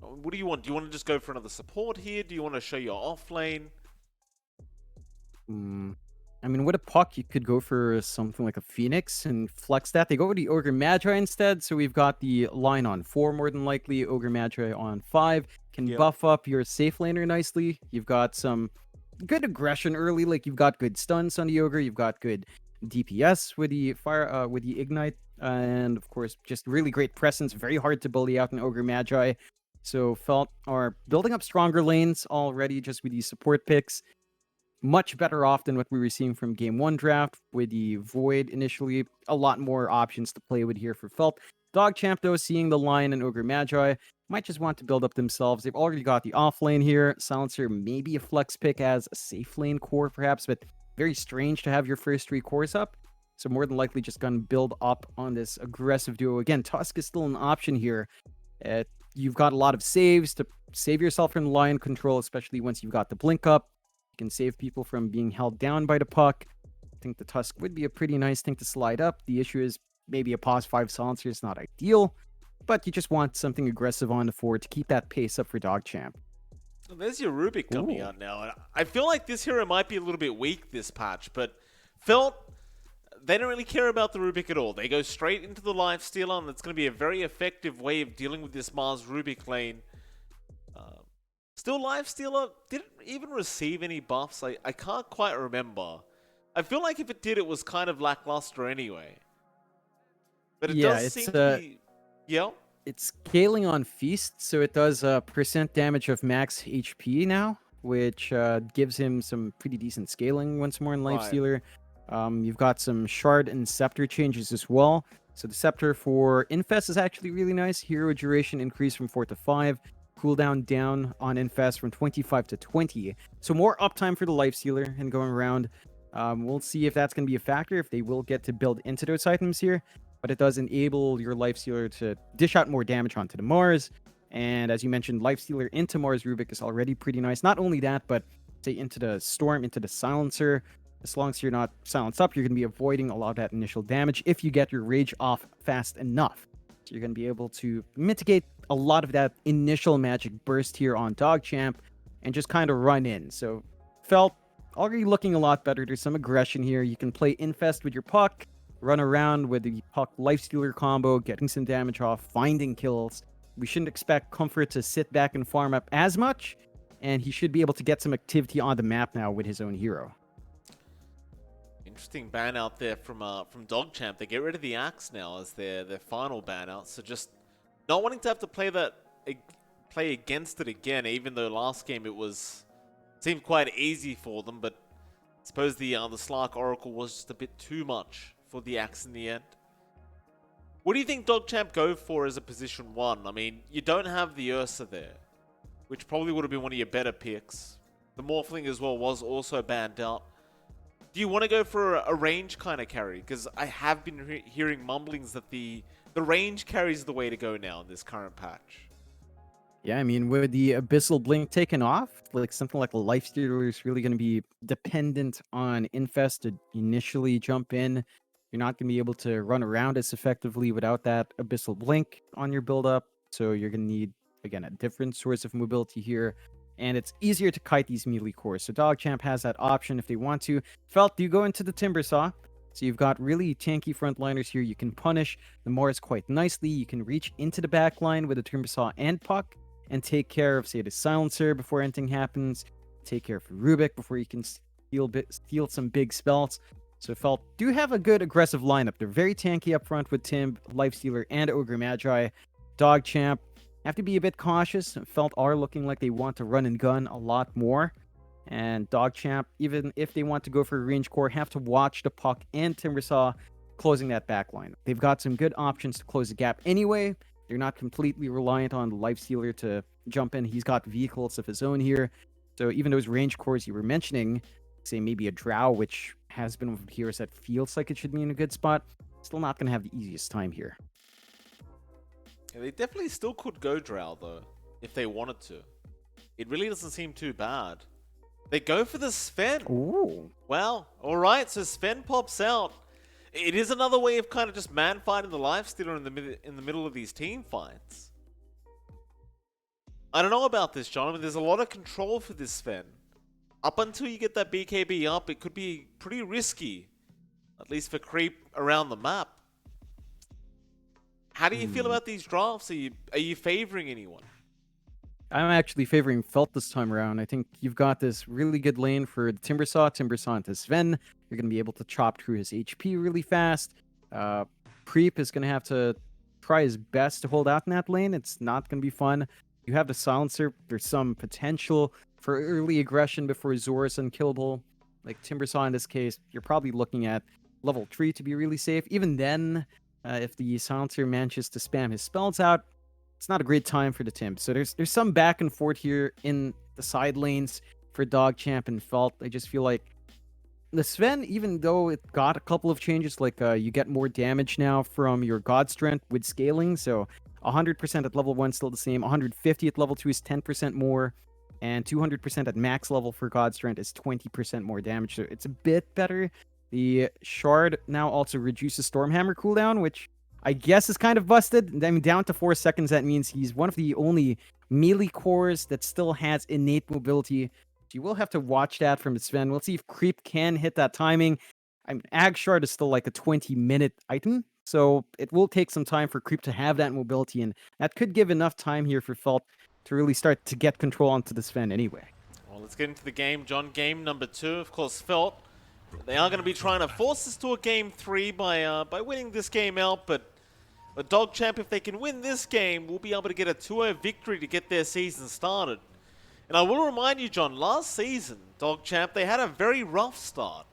What do you want? Do you want to just go for another support here? Do you want to show your off lane? Hmm. I mean, with a puck, you could go for something like a Phoenix and flex that. They go with the Ogre Magi instead, so we've got the line on 4 more than likely, Ogre Magi on 5. Can Yep. buff up your safe laner nicely. You've got some good aggression early, like you've got good stuns on the Ogre, you've got good DPS with the fire, with the Ignite, and of course, just really great presence. Very hard to bully out an Ogre Magi. So Felt are building up stronger lanes already just with these support picks much better off than what we were seeing from game 1 draft with the Void initially. A lot more options to play with here for Felt. DogChamp, though, seeing the Lion and Ogre Magi, might just want to build up themselves. They've already got the off lane here. Silencer, maybe a flex pick as a safe lane core, perhaps, but very strange to have your first 3 cores up. So more than likely just going to build up on this aggressive duo. Again, Tusk is still an option here. You've got a lot of saves to save yourself from Lion control, especially once you've got the blink up. Can save people from being held down by the puck. I think the Tusk would be a pretty nice thing to slide up. The issue is maybe a pause 5 silencer is not ideal, but you just want something aggressive on the forward to keep that pace up for DogChamp. Well, there's your Rubik coming out now. I feel like this hero might be a little bit weak this patch, but Felt, they don't really care about the Rubik at all. They go straight into the Life Stealer, and it's going to be a very effective way of dealing with this Mars Rubik lane. Still, Life Stealer didn't even receive any buffs. I can't quite remember. I feel like if it did, it was kind of lackluster anyway. But it does seem to be... Yeah? It's scaling on Feast, so it does percent damage of max HP now, which gives him some pretty decent scaling once more in Life Stealer. You've got some Shard and Scepter changes as well. So the Scepter for Infest is actually really nice. Hero duration increased from 4 to 5. Cooldown down on Infest from 25 to 20. So more uptime for the Lifestealer and going around. We'll see if that's going to be a factor, if they will get to build into those items here. But it does enable your Lifestealer to dish out more damage onto the Mars. And as you mentioned, Lifestealer into Mars Rubik is already pretty nice. Not only that, but say into the Storm, into the Silencer. As long as you're not silenced up, you're going to be avoiding a lot of that initial damage if you get your Rage off fast enough. So you're going to be able to mitigate a lot of that initial magic burst here on DogChamp and just kind of run in. So Felt already looking a lot better. There's some aggression here. You can play Infest with your puck, run around with the puck Lifestealer combo, getting some damage off, finding kills. We shouldn't expect Comfort to sit back and farm up as much, and he should be able to get some activity on the map now with his own hero. Interesting ban out there from DogChamp. They get rid of the Axe now as their final ban out. So just not wanting to have to play against it again, even though last game seemed quite easy for them. But I suppose the Slark Oracle was just a bit too much for the Axe in the end. What do you think DogChamp go for as a position 1? I mean, you don't have the Ursa there, which probably would have been one of your better picks. The Morphling as well was also banned out. Do you want to go for a range kind of carry? Because I have been hearing mumblings that the range carry is the way to go now in this current patch. Yeah, I mean, with the Abyssal Blink taken off, like something like a Lifestealer is really going to be dependent on Infest to initially jump in. You're not going to be able to run around as effectively without that Abyssal Blink on your build-up. So you're going to need, again, a different source of mobility here. And it's easier to kite these melee cores. So DogChamp has that option if they want to. Felt, do you go into the Timbersaw? So you've got really tanky frontliners here. You can punish the Mars quite nicely. You can reach into the back line with a Timbersaw and Puck and take care of, say, the Silencer before anything happens. Take care of Rubik before you can steal some big spells. So Felt do have a good aggressive lineup. They're very tanky up front with Tim, Lifestealer, and Ogre Magi. DogChamp have to be a bit cautious. Felt are looking like they want to run and gun a lot more. And DogChamp, even if they want to go for a range core, have to watch the Puck and Timbersaw closing that back line. They've got some good options to close the gap anyway. They're not completely reliant on the Lifestealer to jump in. He's got vehicles of his own here. So even those range cores you were mentioning, say maybe a Drow, which has been one of the heroes that feels like it should be in a good spot, still not going to have the easiest time here. Yeah, they definitely still could go Drow, though, if they wanted to. It really doesn't seem too bad. They go for the Sven. Ooh. Well, alright, so Sven pops out. It is another way of kind of just man-fighting the Lifestealer in the middle of these team fights. I don't know about this, John. I mean, there's a lot of control for this Sven. Up until you get that BKB up, it could be pretty risky. At least for creep around the map. How do you feel about these drafts? Are you favoring anyone? I'm actually favoring Felt this time around. I think you've got this really good lane for the Timbersaw into Sven. You're going to be able to chop through his HP really fast. Creep is going to have to try his best to hold out in that lane. It's not going to be fun. You have the Silencer. There's some potential for early aggression before Zor's unkillable. Like Timbersaw in this case, you're probably looking at level 3 to be really safe. Even then, if the Silencer manages to spam his spells out, it's not a great time for the Tim. So there's some back and forth here in the side lanes for DogChamp and Felt. I just feel like the Sven, even though it got a couple of changes, like you get more damage now from your God Strength with scaling. So 100% at level 1 still the same. 150 at level 2 is 10% more. And 200% at max level for God Strength is 20% more damage. So it's a bit better. The Shard now also reduces Stormhammer cooldown, which I guess is kind of busted. I mean, down to 4 seconds, that means he's one of the only melee cores that still has innate mobility. So you will have to watch that from Sven. We'll see if Creep can hit that timing. I mean, Ag Shard is still like a 20-minute item, so it will take some time for Creep to have that mobility, and that could give enough time here for Felt to really start to get control onto the Sven anyway. Well, let's get into the game, John. Game number 2, of course, Felt. They are going to be trying to force us to a game 3 by winning this game out, but DogChamp, if they can win this game, will be able to get a 2-0 victory to get their season started. And I will remind you, John, last season, DogChamp, they had a very rough start.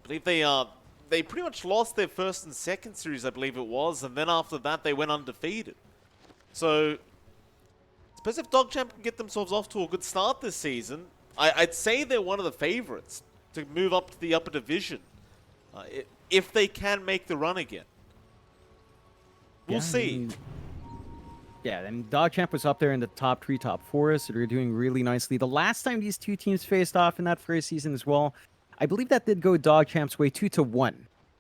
I believe they pretty much lost their first and second series, I believe it was, and then after that they went undefeated. So, I suppose if DogChamp can get themselves off to a good start this season, I'd say they're one of the favorites to move up to the upper division, if they can make the run again. We'll see. And DogChamp was up there in the top 3, top 4, so they're doing really nicely. The last time these two teams faced off in that first season as well, I believe that did go DogChamp's way 2-1.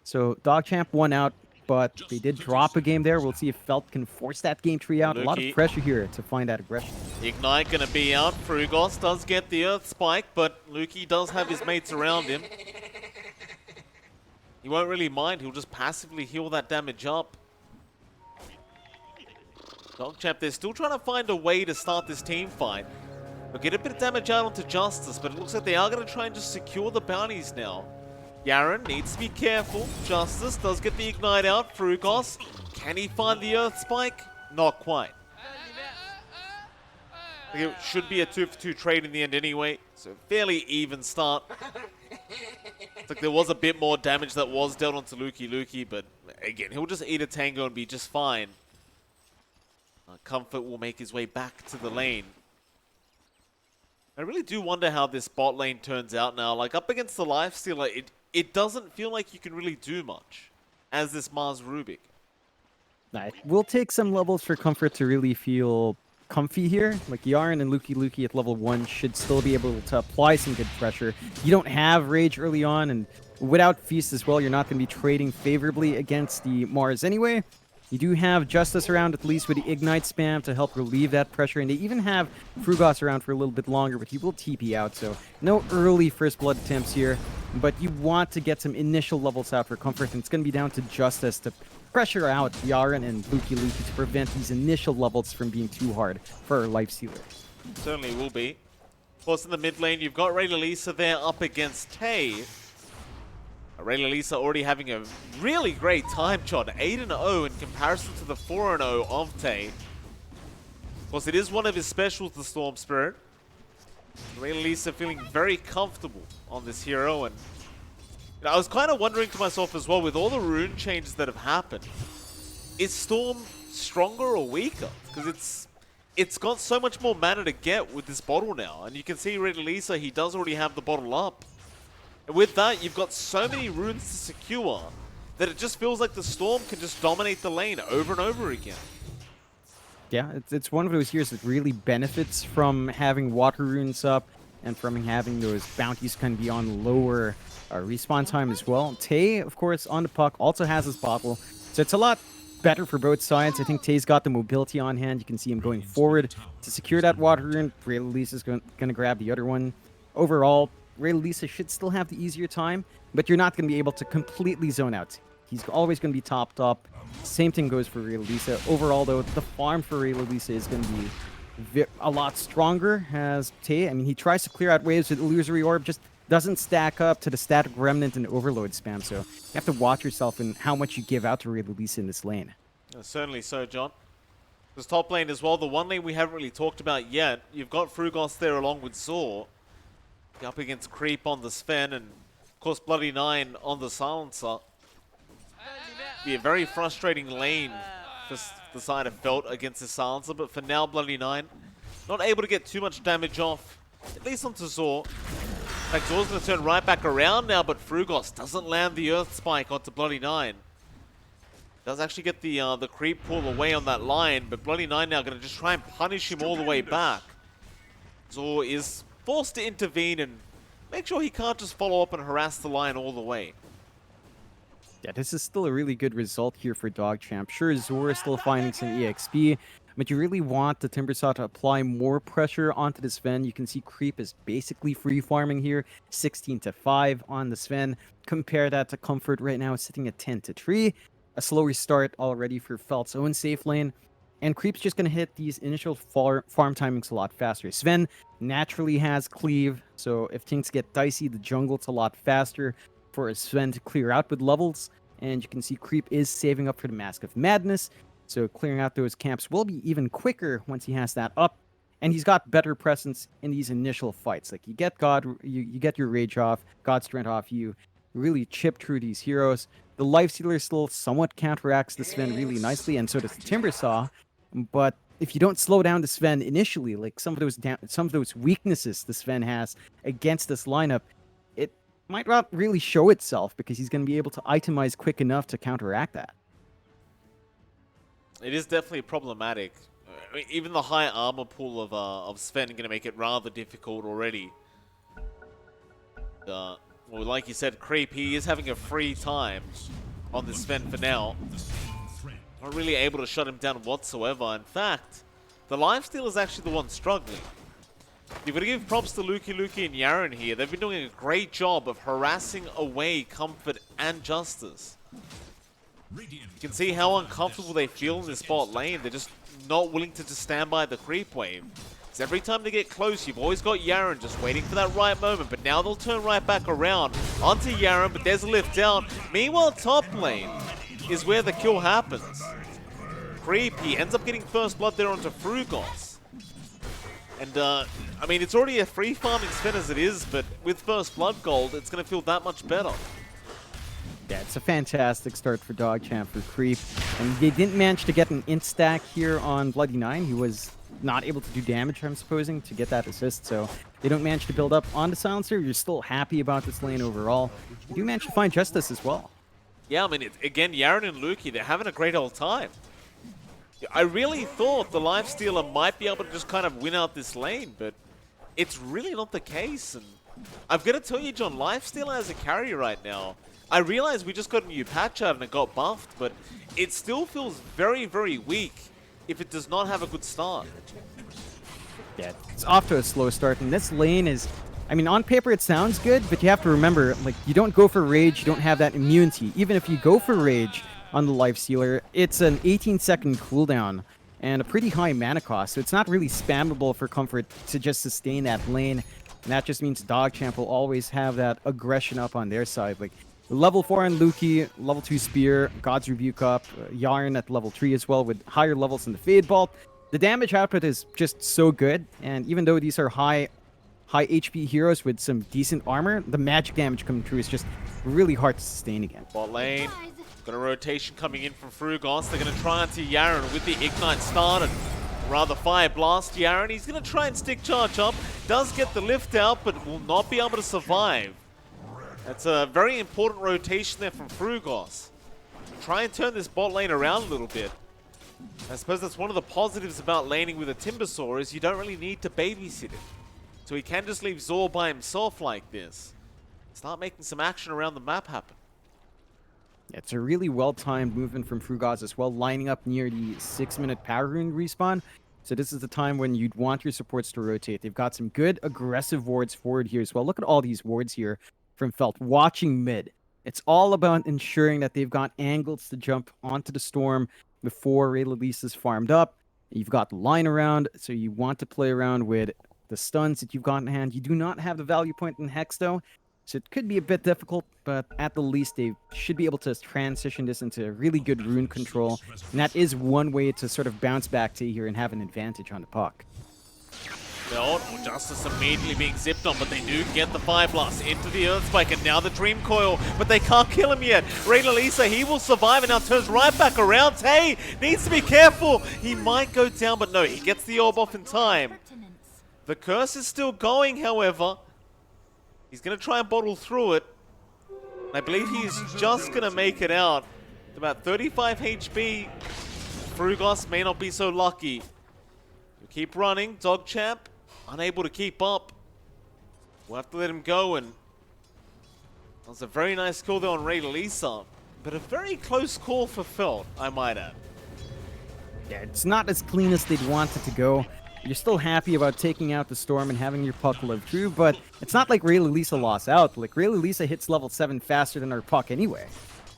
So DogChamp won out, but they did drop a game there. We'll see if Felt can force that game 3 out. A lot of pressure here to find that aggression. Ignite going to be out. Frugos does get the Earth Spike, but Lukey does have his mates around him. He won't really mind. He'll just passively heal that damage up. DogChamp, they're still trying to find a way to start this team fight. They'll get a bit of damage out onto Justice, but it looks like they are going to try and just secure the bounties now. Yaren needs to be careful. Justice does get the Ignite out. Frugos, can he find the Earth Spike? Not quite. It should be a 2-for-2 trade in the end anyway, so fairly even start. It's like there was a bit more damage that was dealt onto Lukey, but again, he'll just eat a tango and be just fine. Comfort will make his way back to the lane. I really do wonder how this bot lane turns out now. Like, up against the Lifestealer, it doesn't feel like you can really do much as this Mars Rubik. It will take some levels for Comfort to really feel comfy here. Like, Yaren and Lukey at level 1 should still be able to apply some good pressure. You don't have Rage early on, and without Feast as well, you're not going to be trading favorably against the Mars anyway. You do have Justice around, at least with the Ignite spam, to help relieve that pressure. And they even have Frugos around for a little bit longer, but he will TP out. So no early first blood attempts here. But you want to get some initial levels out for Comfort. And it's going to be down to Justice to pressure out Yaren and Lukey to prevent these initial levels from being too hard for Lifestealer. Certainly will be. Of course, in the mid lane, you've got Raylalisa there up against Tay. Raylalisa already having a really great time, John. 8-0 in comparison to the 4-0 of Tay. Of course, it is one of his specials, the Storm Spirit. Raylalisa feeling very comfortable on this hero. And you know, I was kind of wondering to myself as well, with all the rune changes that have happened, is Storm stronger or weaker? Because it's got so much more mana to get with this bottle now. And you can see Raylalisa, he does already have the bottle up. And with that, you've got so many runes to secure that it just feels like the Storm can just dominate the lane over and over again. Yeah, it's one of those years that really benefits from having water runes up and from having those bounties kind of be on lower respawn time as well. Tay, of course, on the puck, also has his bottle. So it's a lot better for both sides. I think Tay's got the mobility on hand. You can see him going forward to secure that water rune. Ray Lisa going to grab the other one. Overall, Ray Lisa should still have the easier time, but you're not going to be able to completely zone out. He's always going to be topped up. Same thing goes for Ray Lisa. Overall, though, the farm for Ray Lisa is going to be a lot stronger as Tay. I mean, he tries to clear out waves with Illusory Orb, just doesn't stack up to the Static Remnant and Overload spam, so you have to watch yourself and how much you give out to Ray Lisa in this lane. Certainly so, John. This top lane as well, the one lane we haven't really talked about yet. You've got Frugos there along with Zor. Up against Creep on the Sven, and of course Bloody Nine on the Silencer. Be a very frustrating lane for the side of Felt against the Silencer, but for now Bloody Nine not able to get too much damage off, at least onto Zor. In fact, Zor's going to turn right back around now, but Frugos doesn't land the Earth Spike onto Bloody Nine. Does actually get the Creep pull away on that line, but Bloody Nine now going to just try and punish him all the way back. Zor is forced to intervene and make sure he can't just follow up and harass the line all the way. Yeah, this is still a really good result here for DogChamp. Sure, Zor is still finding some EXP, but you really want the Timbersaw to apply more pressure onto the Sven. You can see Creep is basically free farming here, 16-5 on the Sven. Compare that to Comfort right now, sitting at 10-3. A slow restart already for Felt's own safe lane. And Creep's just going to hit these initial farm timings a lot faster. Sven naturally has Cleave, so if things get dicey, the jungle's a lot faster for Sven to clear out with levels. And you can see Creep is saving up for the Mask of Madness, so clearing out those camps will be even quicker once he has that up. And he's got better presence in these initial fights. Like, you get you get your Rage off, God Strength off, you really chip through these heroes. The Lifestealer still somewhat counteracts the Sven really nicely, and so does the Timbersaw. But if you don't slow down the Sven initially, like some of those weaknesses the Sven has against this lineup, it might not really show itself because he's going to be able to itemize quick enough to counteract that. It is definitely problematic. I mean, even the high armor pool of Sven going to make it rather difficult already. Well, like you said, Creep, he is having a free time on the Sven for now. Not really able to shut him down whatsoever. In fact, the lifesteal is actually the one struggling. You've got to give props to Luki and Yaren here. They've been doing a great job of harassing away Comfort and Justice. You can see how uncomfortable they feel in this bot lane. They're just not willing to just stand by the creep wave. Because every time they get close, you've always got Yaren just waiting for that right moment. But now they'll turn right back around onto Yaren, but there's a lift down. Meanwhile, top lane is where the kill happens. Creep, he ends up getting first blood there onto Frugos. And, I mean, it's already a free farming Sven as it is, but with first blood gold, it's going to feel that much better. Yeah, it's a fantastic start for DogChamp for Creep. And they didn't manage to get an insta-stack here on Bloody Nine. He was not able to do damage, I'm supposing, to get that assist. So they don't manage to build up on the Silencer. You're still happy about this lane overall. You do manage to find Justice as well. Yeah, I mean, again, Yaren and Luki, they're having a great old time. I really thought the Lifestealer might be able to just kind of win out this lane, but it's really not the case. And I've got to tell you, John, Lifestealer as a carry right now, I realize we just got a new patch out and it got buffed, but it still feels very, very weak if it does not have a good start. Yeah, it's off to a slow start, and this lane is, I mean, on paper it sounds good, but you have to remember, like, you don't go for Rage, you don't have that immunity. Even if you go for Rage on the Lifestealer, it's an 18-second cooldown and a pretty high mana cost, so it's not really spammable for Comfort to just sustain that lane. And that just means DogChamp will always have that aggression up on their side. Like, level 4 on Luki, level 2 Spear, God's Rebuke up, Yarn at level 3 as well with higher levels in the Fade Bolt. The damage output is just so good, and even though these are high HP heroes with some decent armor, the magic damage coming through is just really hard to sustain again. Bot lane, got a rotation coming in from Frugos. They're going to try onto Yaren with the Ignite started. Rather Fire Blast Yaren. He's going to try and stick charge up. Does get the lift out, but will not be able to survive. That's a very important rotation there from Frugos. Try and turn this bot lane around a little bit. I suppose that's one of the positives about laning with a Timbersaw is you don't really need to babysit it. So he can just leave Zor by himself like this. Start making some action around the map happen. It's a really well-timed movement from Frugaz as well, lining up near the 6-minute power rune respawn. So this is the time when you'd want your supports to rotate. They've got some good aggressive wards forward here as well. Look at all these wards here from Felt, watching mid. It's all about ensuring that they've got angles to jump onto the storm before Rayleigh is farmed up. You've got the line around, so you want to play around with the stuns that you've got in hand. You do not have the value point in Hex, though, so it could be a bit difficult, but at the least, they should be able to transition this into really good rune control, and that is one way to sort of bounce back to here and have an advantage on the puck. No, Justice immediately being zipped on, but they do get the Fire Blast into the Earth Spike, and now the Dream Coil, but they can't kill him yet. Rayleigh, he will survive and now turns right back around. Hey, needs to be careful. He might go down, but no, he gets the orb off in time. The curse is still going, however. He's going to try and bottle through it. I believe he's just going to make it out. About 35 HP. Frugaz may not be so lucky. We keep running. DogChamp unable to keep up. We'll have to let him go, and that was a very nice call there on Rayleigh, but a very close call for Felt, I might add. Yeah, it's not as clean as they'd want it to go. You're still happy about taking out the storm and having your puck live through, but it's not like Rayleigh lost out. Like, Rayleigh hits level 7 faster than her puck anyway.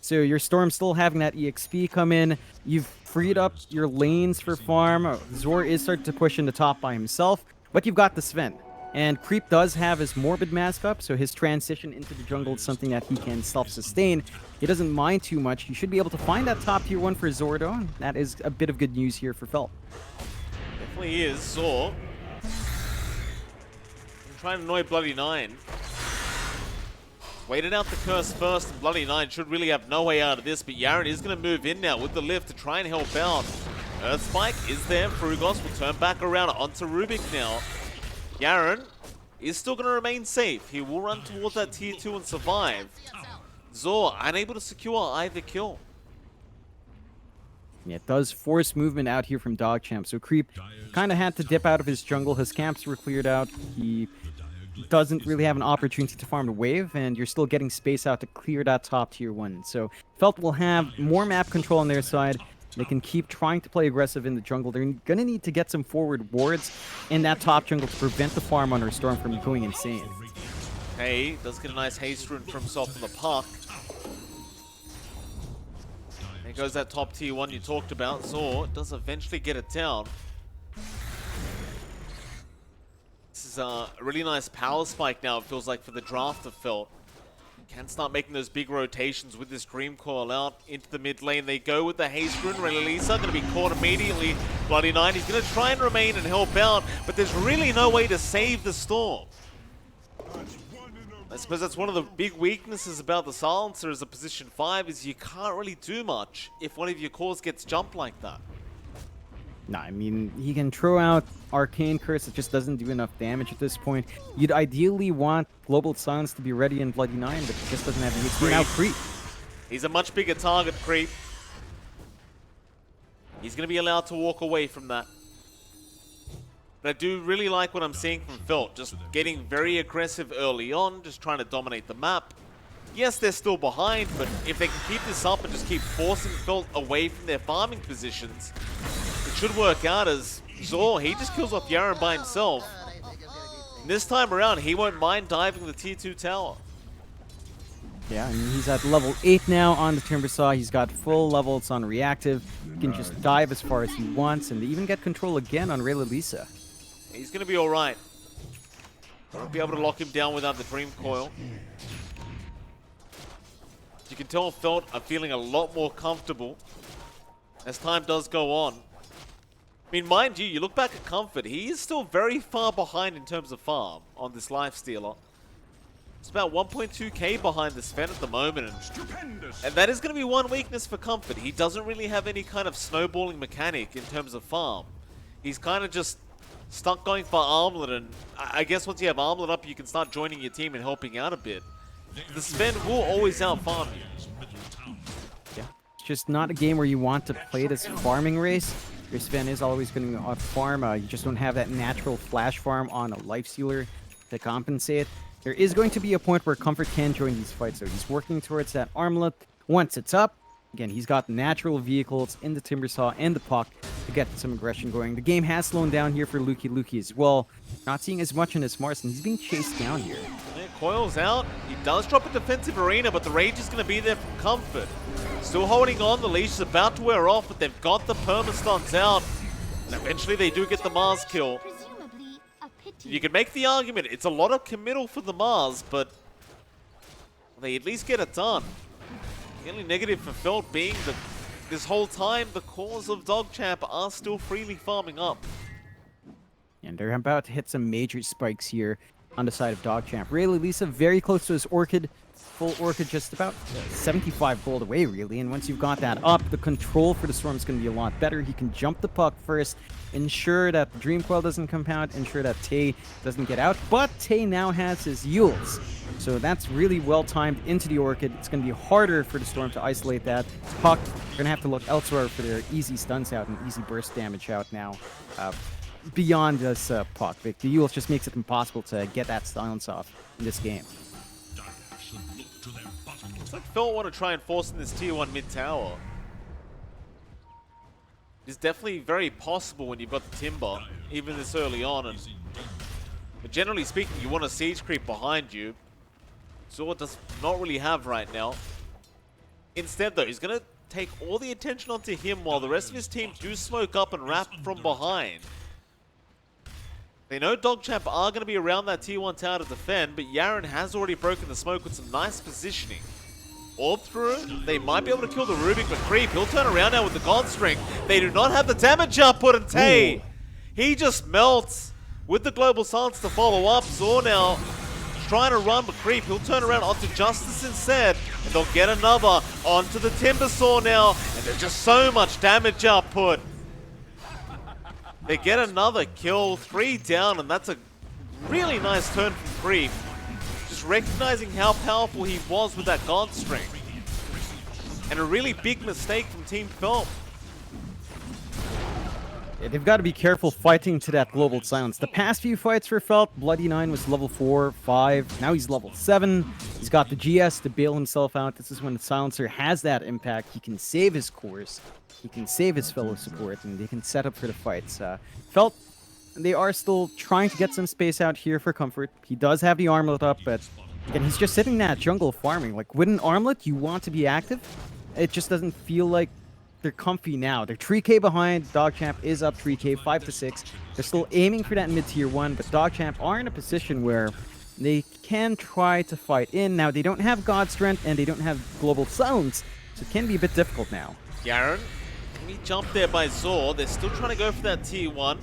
So your storm still having that EXP come in. You've freed up your lanes for farm. Zor is starting to push in the top by himself, but you've got the Sven. And Creep does have his Morbid mask up, so his transition into the jungle is something that he can self-sustain. He doesn't mind too much. You should be able to find that top tier 1 for Zordo, and that is a bit of good news here for Felt. Definitely is. Zor trying to annoy Bloody Nine. Waited out the curse first, and Bloody Nine should really have no way out of this, but Yaren is going to move in now with the lift to try and help out. Earth Spike is there. Frugaz will turn back around onto Rubik now. Yaren is still going to remain safe. He will run towards that tier 2 and survive. Zor unable to secure either kill. Yeah, it does force movement out here from DogChamp. So Creep kind of had to dip out of his jungle. His camps were cleared out. He doesn't really have an opportunity to farm the wave, and you're still getting space out to clear that top tier 1. So Felt will have more map control on their side. They can keep trying to play aggressive in the jungle. They're going to need to get some forward wards in that top jungle to prevent the farm on our Storm from going insane. Hey, does get a nice haste rune for himself in the puck. There goes that top tier 1 you talked about. Zor does eventually get it down. This is a really nice power spike now, it feels like, for the draft of Felt. Can start making those big rotations with this Dream Coil out into the mid lane. They go with the haste rune. Rayleigh going to be caught immediately. Bloody Nine, he's going to try and remain and help out, but there's really no way to save the Storm. I suppose that's one of the big weaknesses about the Silencer as a position 5, is you can't really do much if one of your cores gets jumped like that. No, I mean, he can throw out Arcane Curse. It just doesn't do enough damage at this point. You'd ideally want Global Silence to be ready in Bloody Nine, but he just doesn't have the XP. Now Creep. He's a much bigger target, Creep. He's going to be allowed to walk away from that. But I do really like what I'm seeing from Felt. Just getting very aggressive early on, just trying to dominate the map. Yes, they're still behind, but if they can keep this up and just keep forcing Felt away from their farming positions, it should work out, as Zor, he just kills off Yaren by himself. And this time around, he won't mind diving the tier 2 tower. Yeah, and he's at level 8 now on the Timbersaw. He's got full levels on reactive. He can just dive as far as he wants, and they even get control again on Rayleigh. He's going to be alright. Won't be able to lock him down without the Dream Coil. You can tell Felt are feeling a lot more comfortable as time does go on. I mean, mind you, you look back at Comfort, he is still very far behind in terms of farm on this Lifestealer. It's about 1.2k behind the Sven at the moment, and that is going to be one weakness for Comfort. He doesn't really have any kind of snowballing mechanic in terms of farm. He's kind of just stuck going for Armlet, and I guess once you have Armlet up, you can start joining your team and helping out a bit. The Sven will always out-farm you. Yeah, it's just not a game where you want to play this farming race. Your Sven is always going to out-farm. You just don't have that natural flash farm on a Lifestealer to compensate. There is going to be a point where Comfort can join these fights, so he's working towards that armlet. Once it's up, again, he's got natural vehicles in the Timbersaw and the Puck to get some aggression going. The game has slowed down here for Luki as well. Not seeing as much in his Marston. He's being chased down here. Yeah, coils out. He does drop a defensive arena, but the Rage is going to be there from comfort. Still holding on. The leash is about to wear off, but they've got the perma-stuns out. And eventually they do get the Mars kill. You can make the argument, it's a lot of committal for the Mars, but they at least get it done. The only negative for Felt being that this whole time, the cores of DogChamp are still freely farming up. And they're about to hit some major spikes here on the side of DogChamp. Really, Lisa very close to his Orchid. Full Orchid just about 75 gold away, really. And once you've got that up, the control for the Storm is going to be a lot better. He can jump the Puck first, ensure that the Dream Coil doesn't compound, ensure that Tay doesn't get out. But Tay now has his Yules. So that's really well timed into the Orchid. It's going to be harder for the Storm to isolate that. Puck, they're going to have to look elsewhere for their easy stuns out and easy burst damage out now. Beyond this Puck. The Yules just makes it impossible to get that silence off in this game. Looks like Phil want to try and force in this tier 1 mid tower. It's definitely very possible when you've got the Timber, even this early on. But generally speaking, you want a siege creep behind you. Zor does not really have right now. Instead though, he's going to take all the attention onto him while the rest of his team do smoke up and wrap from behind. They know DogChamp are going to be around that tier 1 tower to defend, but Yaren has already broken the smoke with some nice positioning. Orb through, they might be able to kill the Rubik, but Creep, he'll turn around now with the God Strength. They do not have the damage output, and Tay, he just melts with the Global Silence to follow up. Zor now trying to run, but Creep, he'll turn around onto Justice instead, and they'll get another onto the Timbersaw now, and there's just so much damage output. They get another kill, 3 down, and that's a really nice turn from Creep. Just recognizing how powerful he was with that God Strength. And a really big mistake from Team Felt. Yeah, they've got to be careful fighting to that Global Silence. The past few fights for Felt, Bloody 9 was level 4, 5, now he's level 7. He's got the GS to bail himself out. This is when the Silencer has that impact. He can save his cores. He can save his fellow support, and they can set up for the fights. Felt, they are still trying to get some space out here for comfort. He does have the armlet up, but again, he's just sitting in that jungle farming. Like, with an armlet, you want to be active. It just doesn't feel like they're comfy now. They're 3k behind. DogChamp is up 3k, 5 to 6. They're still aiming for that mid-tier 1, but DogChamp are in a position where they can try to fight in. Now, they don't have God Strength, and they don't have Global Silence, so it can be a bit difficult now. Yaren, he jumped there by Zor. They're still trying to go for that tier 1.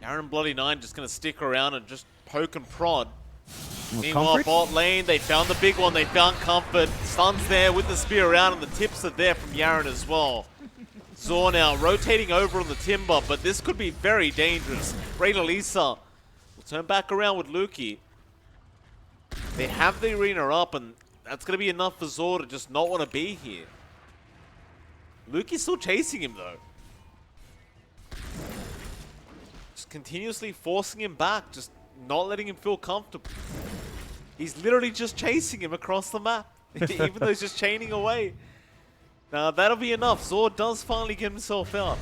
Yaren Bloody 9 just going to stick around and just poke and prod. Meanwhile, bot lane, they found the big one. They found Comfort. Stun's there with the spear around, and the tips are there from Yaren as well. Zor now rotating over on the Timber, but this could be very dangerous. Lisa will turn back around with Luki. They have the arena up, and that's going to be enough for Zor to just not want to be here. Luki's still chasing him, though. Just continuously forcing him back, just not letting him feel comfortable. He's literally just chasing him across the map, even though he's just chaining away. Now, that'll be enough. Zor does finally get himself out.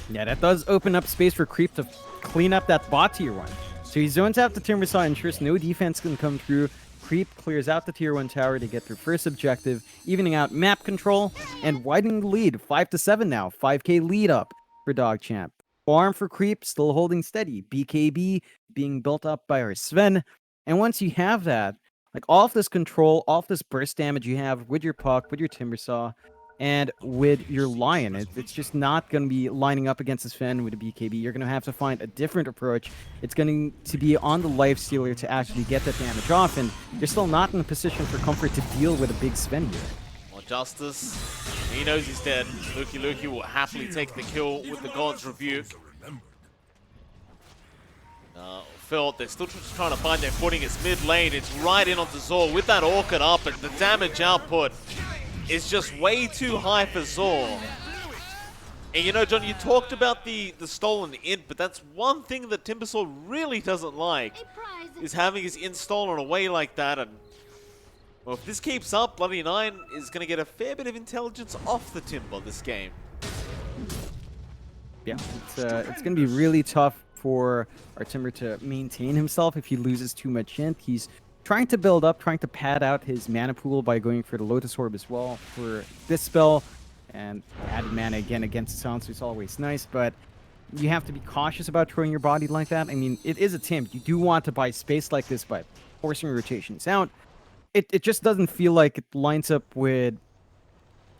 Yeah, that does open up space for Creep to clean up that bot tier 1. So he zones out the Timbersaw, ensures no defense can come through. Creep clears out the tier 1 tower to get their first objective, evening out map control and widening the lead. 5 to 7 now, 5k lead up for DogChamp. Farm for Creep still holding steady. BKB being built up by our Sven. And once you have that, like all of this control, all of this burst damage you have with your Puck, with your Timbersaw, and with your Lion, it's just not going to be lining up against the Sven with a BKB. You're going to have to find a different approach. It's going to be on the Lifestealer to actually get that damage off, and you're still not in a position for comfort to deal with a big Sven here. Well, Justice, he knows he's dead. Luki will happily take the kill with the God's Rebuke. Phil, they're still just trying to find their footing. It's mid lane. It's right in onto Zor with that Orchid up, and the damage output is just way too high for Zor. And you know, John, you talked about the stolen int, but that's one thing that Timbersaw really doesn't like, is having his int stolen away like that. And Well, if this keeps up, Bloody Nine is going to get a fair bit of intelligence off the Timber this game. Yeah, it's going to be really tough for our Timber to maintain himself if he loses too much int. He's trying to build up, trying to pad out his mana pool by going for the Lotus Orb as well for this spell. And added mana again against the Silencer is always nice, but you have to be cautious about throwing your body like that. I mean, it is a Timp. You do want to buy space like this by forcing rotations out. It just doesn't feel like it lines up with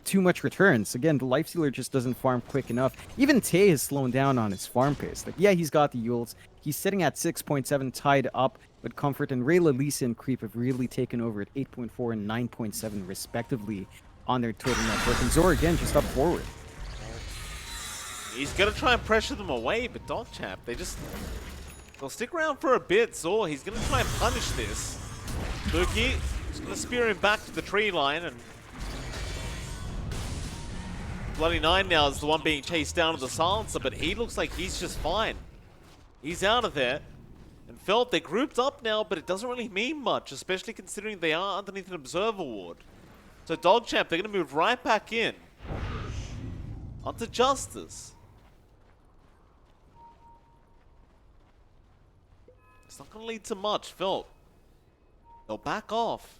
too much returns. Again, the Lifestealer just doesn't farm quick enough. Even Tay has slowed down on his farm pace. Like, yeah, he's got the Yules. He's sitting at 6.7 tied up with Comfort, and Rayla, Lisa, and Creep have really taken over at 8.4 and 9.7 respectively on their total network. And Zor, again, just up forward. He's going to try and pressure them away, but DogChamp, they'll stick around for a bit. Zor, he's going to try and punish this. Luki is going to spear him back to the tree line, and Bloody Nine now is the one being chased down to the Silencer, but he looks like he's just fine. He's out of there. And Felt, they're grouped up now, but it doesn't really mean much, especially considering they are underneath an Observer Ward. So DogChamp, they're going to move right back in onto Justice. It's not going to lead to much. Felt, they'll back off.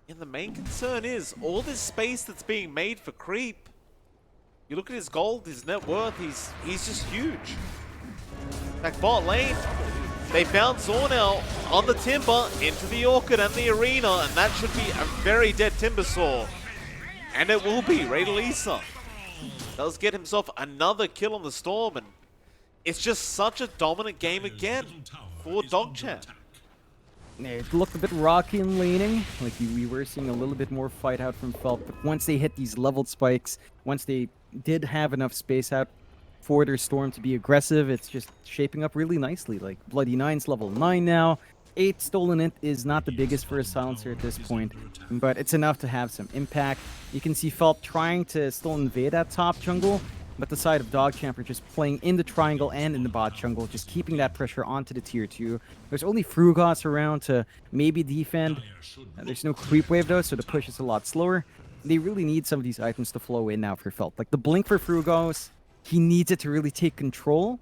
And the main concern is all this space that's being made for Creep. You look at his gold, his net worth, he's just huge. Back bot lane, they found Zor now on the Timber into the Orchid and the Arena, and that should be a very dead Timbersaw. And it will be. Rayla does get himself another kill on the Storm, and it's just such a dominant game again for DogChamp. It looked a bit rocky and laning, like we were seeing a little bit more fight out from Felt, but once they hit these leveled spikes, once they did have enough space out for their Storm to be aggressive, it's just shaping up really nicely. Like, Bloody Nine's level 9 now, 8 stolen int is not the biggest for a Silencer at this point, but it's enough to have some impact. You can see Felt trying to still invade that top jungle, but the side of DogChamp are just playing in the triangle and in the bot jungle, just keeping that pressure onto the tier 2. There's only Frugos around to maybe defend. There's no creep wave though, so the push is a lot slower. They really need some of these items to flow in now for Felt. Like the blink for Frugos, he needs it to really take control.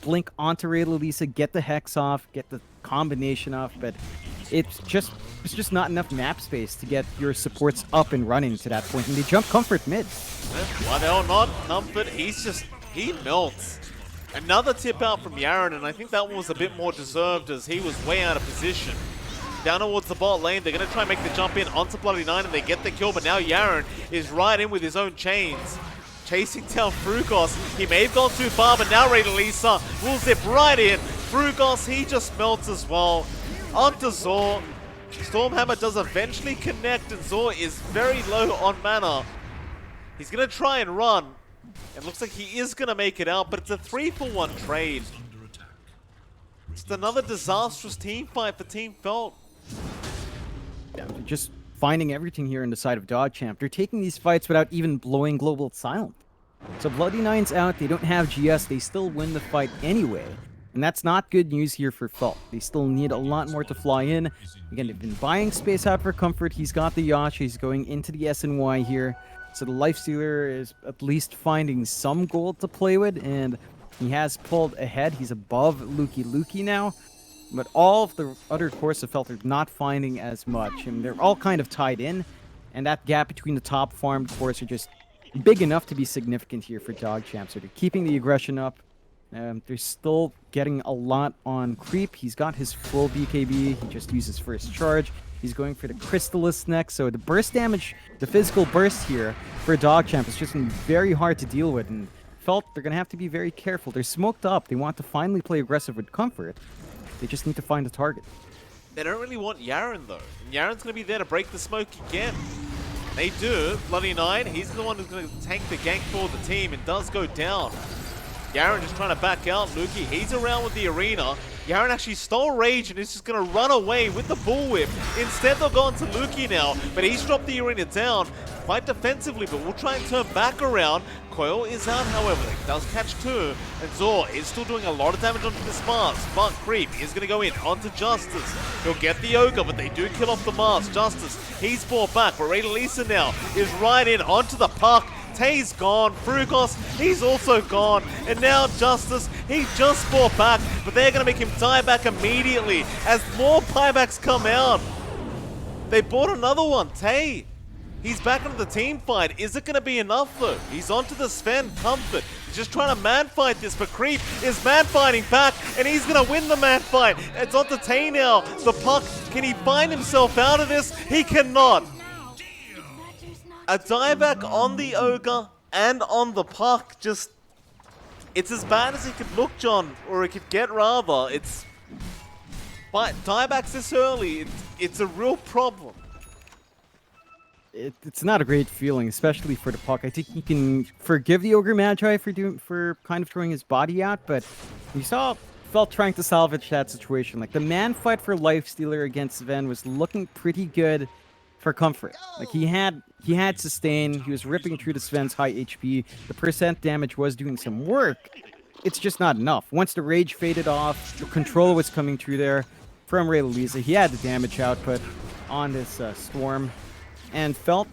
Blink onto Rayla Lisa, get the Hex off, get the combination off, but it's just not enough map space to get your supports up and running to that point. And they jump Comfort mid. Why the hell not? Comfort, he melts. Another tip out from Yaren, and I think that one was a bit more deserved as he was way out of position. Down towards the bot lane, they're going to try and make the jump in onto Bloody Nine, and they get the kill, but now Yaren is right in with his own chains. Chasing down Frugos. He may have gone too far, but now Rayla Lisa will zip right in. Frugos, he just melts as well. Onto Zor. Stormhammer does eventually connect, and Zor is very low on mana. He's going to try and run. It looks like he is going to make it out, but it's a 3-for-1 trade. Just another disastrous team fight for Team Felt. Yeah, just finding everything here in the side of DogChamp. They're taking these fights without even blowing Global Silent. So Bloody Nine's out, they don't have GS, they still win the fight anyway. And that's not good news here for Felt. They still need a lot more to fly in. Again, they've been buying space out for Comfort. He's got the Yasha, he's going into the SNY here. So the Lifestealer is at least finding some gold to play with, and he has pulled ahead. He's above Luki now. But all of the other cores of Felt are not finding as much. And they're all kind of tied in. And that gap between the top farmed cores are just big enough to be significant here for DogChamp. So they're keeping the aggression up. They're still getting a lot on Creep. He's got his full BKB. He just uses first charge. He's going for the Crystallis next. So the burst damage, the physical burst here for DogChamp is just very hard to deal with. And Felt, they're going to have to be very careful. They're smoked up. They want to finally play aggressive with Comfort. They just need to find a target. They don't really want Yaren though. And Yaren's going to be there to break the smoke again. They do. Bloody Nine, he's the one who's going to tank the gank for the team and does go down. Yaren just trying to back out. Luki, he's around with the Arena. Yaren actually stole Rage and is just going to run away with the Bullwhip. Instead, they'll go on to Luki now, but he's dropped the Arena down. quite defensively, but will try and turn back around. Coil is out, however. He does catch two, and Zor is still doing a lot of damage onto this mask. But Creep is going to go in onto Justice. He'll get the Ogre, but they do kill off the mask. Justice, he's brought back, but Lisa now is right in onto the puck. Tay's gone, Frugos, he's also gone, and now Justice, he just fought back, but they're going to make him die back immediately as more buybacks come out. They bought another one, Tay. He's back into the team fight. Is it going to be enough though? He's onto the Sven, Comfort. He's just trying to man fight this, but Creep is man fighting back, and he's going to win the man fight. It's onto Tay now. The puck, can he find himself out of this? He cannot. A dieback on the Ogre and on the puck, just, it's as bad as it could look, John, or it could get rather. It's, but diebacks this early, it's a real problem. It's not a great feeling, especially for the puck. I think you can forgive the Ogre Magi for kind of throwing his body out, but you felt trying to salvage that situation. Like the man fight for Lifestealer against Sven was looking pretty good for Comfort. Like he had sustain, he was ripping through the Sven's high HP, the percent damage was doing some work. It's just not enough. Once the rage faded off, the control was coming through there from Ray Lisa. He had the damage output on this Storm, and felt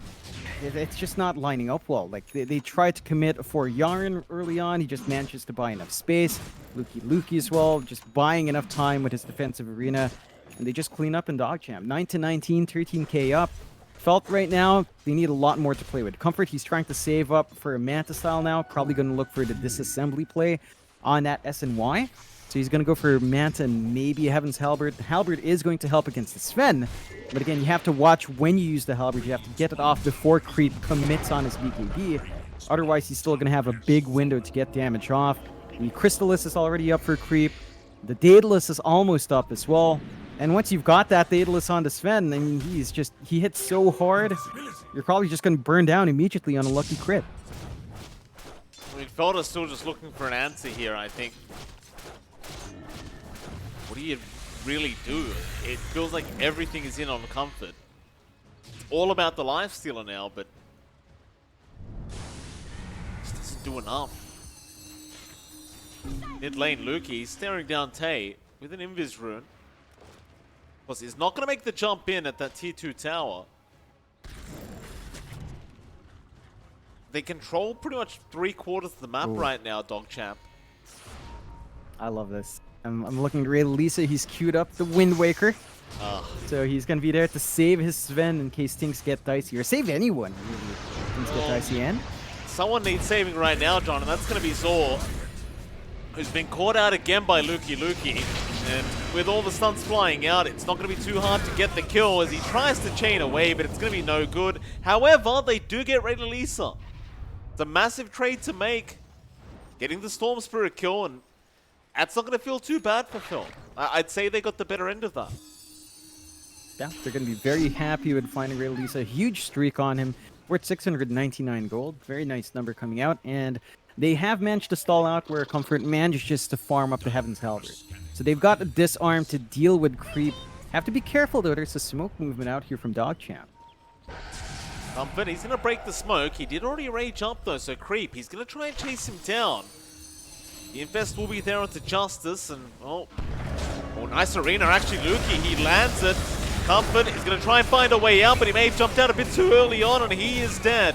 it's just not lining up well. Like they tried to commit for Yarn early on, he just manages to buy enough space. Lukey as well, just buying enough time with his defensive arena. And they just clean up in DogChamp. 9-19, 13k up. Felt right now, they need a lot more to play with. Comfort, he's trying to save up for a Manta style now. Probably going to look for the disassembly play on that SNY. So he's going to go for Manta and maybe Heaven's Halberd. The Halberd is going to help against the Sven. But again, you have to watch when you use the Halberd. You have to get it off before Creep commits on his BKB. Otherwise, he's still going to have a big window to get damage off. The Crystallis is already up for Creep. The Daedalus is almost up as well. And once you've got that Daedalus on the Sven, I mean, he hits so hard, you're probably just going to burn down immediately on a lucky crit. I mean, Felder's still just looking for an answer here, I think. What do you really do? It feels like everything is in on Comfort. It's all about the Lifestealer now, but just doesn't do enough. Mid lane, Lukey staring down Tay with an Invis rune. Plus, he's not going to make the jump in at that tier 2 tower. They control pretty much 3/4 of the map right now, DogChamp. I love this. I'm looking at Ray Lisa. He's queued up the Wind Waker. So he's going to be there to save his Sven in case things get dicey. Or save anyone, really. Things get dicey in. Someone needs saving right now, John, and that's going to be Zor, who's been caught out again by Lukey. And with all the stunts flying out, it's not going to be too hard to get the kill as he tries to chain away, but it's going to be no good. However, they do get Ray Lisa. It's a massive trade to make. Getting the Storm Spirit kill, and that's not going to feel too bad for Phil. I'd say they got the better end of that. Yeah, they're going to be very happy with finding Ray Lisa. Huge streak on him. We're at 699 gold. Very nice number coming out. And they have managed to stall out where Comfort manages to farm up the Heaven's Halberd. So they've got a disarm to deal with Creep. Have to be careful though, there's a smoke movement out here from DogChamp. Comfort, he's going to break the smoke. He did already rage up though, so Creep, he's going to try and chase him down. The Infest will be there onto Justice, and oh, nice arena. Actually, Lukey, he lands it. Comfort is going to try and find a way out, but he may have jumped out a bit too early on, and he is dead.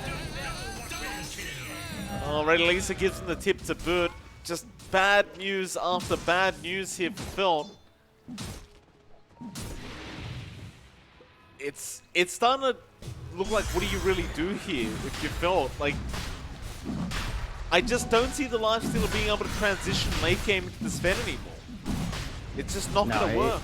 Oh, Ray Lisa gives him the tip to boot. Just bad news after bad news here for Phil. It's starting to look like, what do you really do here with your Phil? Like, I just don't see the Lifestealer being able to transition late game into the Sven anymore. It's just not going to work.